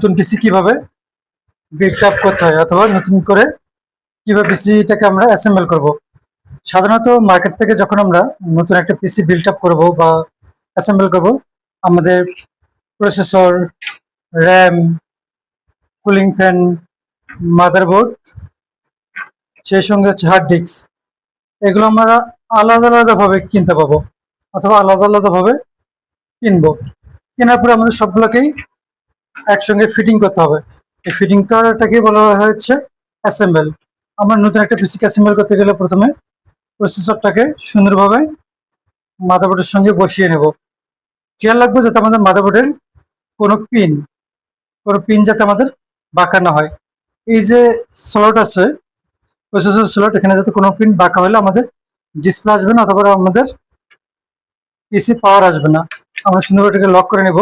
নতুন পিসি কিভাবে build up করতে হয় অথবা নতুন করে কিভাবে পিসিটাকে আমরা অ্যাসেম্বল করব। সাধারণত মার্কেট থেকে যখন আমরা নতুন একটা পিসি বিল্ড আপ করবো বা অ্যাসেম্বল করব, আমাদের processor, RAM, cooling fan, motherboard, সেই সঙ্গে হচ্ছে হার্ড ডিস্ক, এগুলো আমরা আলাদা আলাদাভাবে কিনতে পাবো অথবা আলাদা আলাদাভাবে কিনবো। কেনার পরে আমাদের সবগুলোকেই একসঙ্গে ফিটিং করতে হবে। এই ফিটিং করাটাকে বলা হচ্ছে অ্যাসেম্বল। আমরা নতুন একটা পিসিকে অ্যাসেম্বল করতে গেলে প্রথমে প্রসেসরটাকে সুন্দরভাবে মাদারবোর্ডের সঙ্গে বসিয়ে নেব। খেয়াল রাখবো যাতে আমাদের মাদারবোর্ডের কোনো পিন যাতে আমাদের বাঁকা না হয়। এই যে স্লট আছে, প্রসেসর স্লট, এখানে যাতে কোনো পিন বাঁকা হলে আমাদের ডিসপ্লে আসবে না অথবা আমাদের পিসি পাওয়ার আসবে না। আমরা সুন্দরভাবে এটাকে লক করে নেব।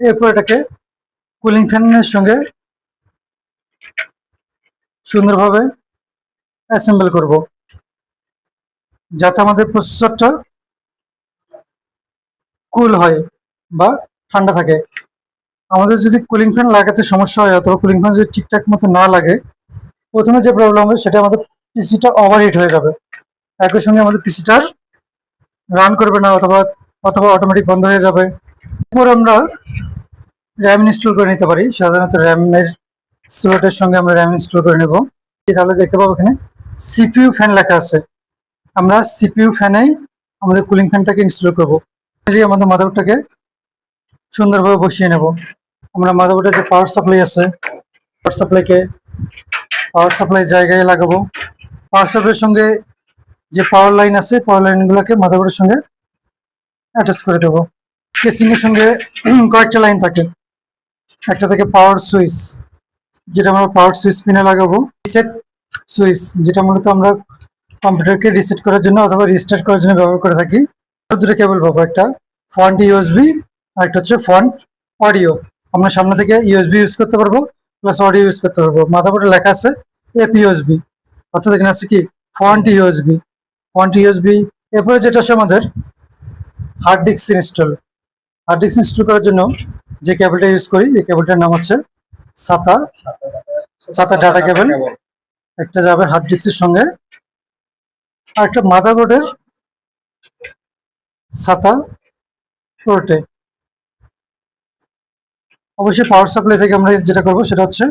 এরপর এটাকে কুলিং ফ্যানের সঙ্গে সুন্দরভাবে অ্যাসেম্বল করব যাতে আমাদের প্রসেসরটা কুল হয় বা ঠান্ডা থাকে। আমাদের যদি কুলিং ফ্যান লাগাতে সমস্যা হয় অথবা কুলিং ফ্যান যদি ঠিকঠাক মতো না লাগে, প্রথমে যে প্রবলেম হবে সেটা আমাদের পিসিটা ওভারহিট হয়ে যাবে। একই সঙ্গে আমাদের পিসিটার রান করবে না অথবা অটোমেটিক বন্ধ হয়ে যাবে। এরপর আমরা র্যাম ইনস্টল করে নিতে পারি। সাধারণত র্যামের স্লটের সঙ্গে আমরা র্যাম ইনস্টল করে নেব। তাহলে দেখতে পাবো এখানে সিপিইউ ফ্যান লেখা আছে। আমরা সিপিইউ ফ্যানেই আমাদের কুলিং ফ্যানটাকে ইনস্টল করব। আমাদের মাদারবোর্ডটাকে সুন্দরভাবে বসিয়ে নেব। আমরা মাদারবোর্ডের যে পাওয়ার সাপ্লাই আছে, পাওয়ার সাপ্লাই জায়গায় লাগাবো। পাওয়ার সাপ্লাইয়ের সঙ্গে যে পাওয়ার লাইন আছে, পাওয়ার লাইনগুলোকে মাদারবোর্ডের সঙ্গে অ্যাটাচ করে দেবো। কেসিং এর সঙ্গে কয়েকটা লাইন থাকে। একটা থেকে পাওয়ার সুইচ, যেটা আমরা পাওয়ার সুইচ পিনে লাগাবো। রিসেট সুইচ, যেটা মূলত আমরা কম্পিউটারকে রিসেট করার জন্য অথবা রিস্টার্ট করার জন্য ব্যবহার করে থাকি। দুটো কেবল পাবো, একটা ফন্ট ইউএসবি আর একটা হচ্ছে ফন্ট অডিও। আমরা সামনে থেকে ইউএসবি ইউজ করতে পারবো, প্লাস অডিও ইউজ করতে পারবো। মাদারবোর্ডে লেখা আছে এপিইউএসবি, অর্থাৎ এখানে আছে কি ফন্ট ইউএসবি। এরপরে যেটা আছে আমাদের হার্ড ডিস্ক ইনস্টল করার জন্য যে কেবলটা ইউজ করি, এই কেবলটার নাম হচ্ছে সাতা ডাটা কেবল। একটা যাবে হার্ড ডিস্কের সঙ্গে, আর একটা মাদারবোর্ডের সাতা পোর্টে। অবশ্যই পাওয়ার সাপ্লাই থেকে আমরা যেটা করবো সেটা হচ্ছে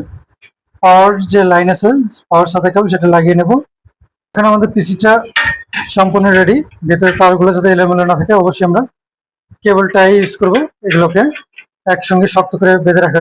পাওয়ার যে লাইন আছে, পাওয়ার সাথে কেবল সেটা লাগিয়ে নেব। এখানে আমাদের পিসিটা সম্পূর্ণ রেডি। ভেতরে তারগুলো যাতে এলোমেলো না থাকে, অবশ্যই আমরা কেবলটাই ইউজ করবো এগুলোকে একসঙ্গে শক্ত করে বেঁধে রাখা।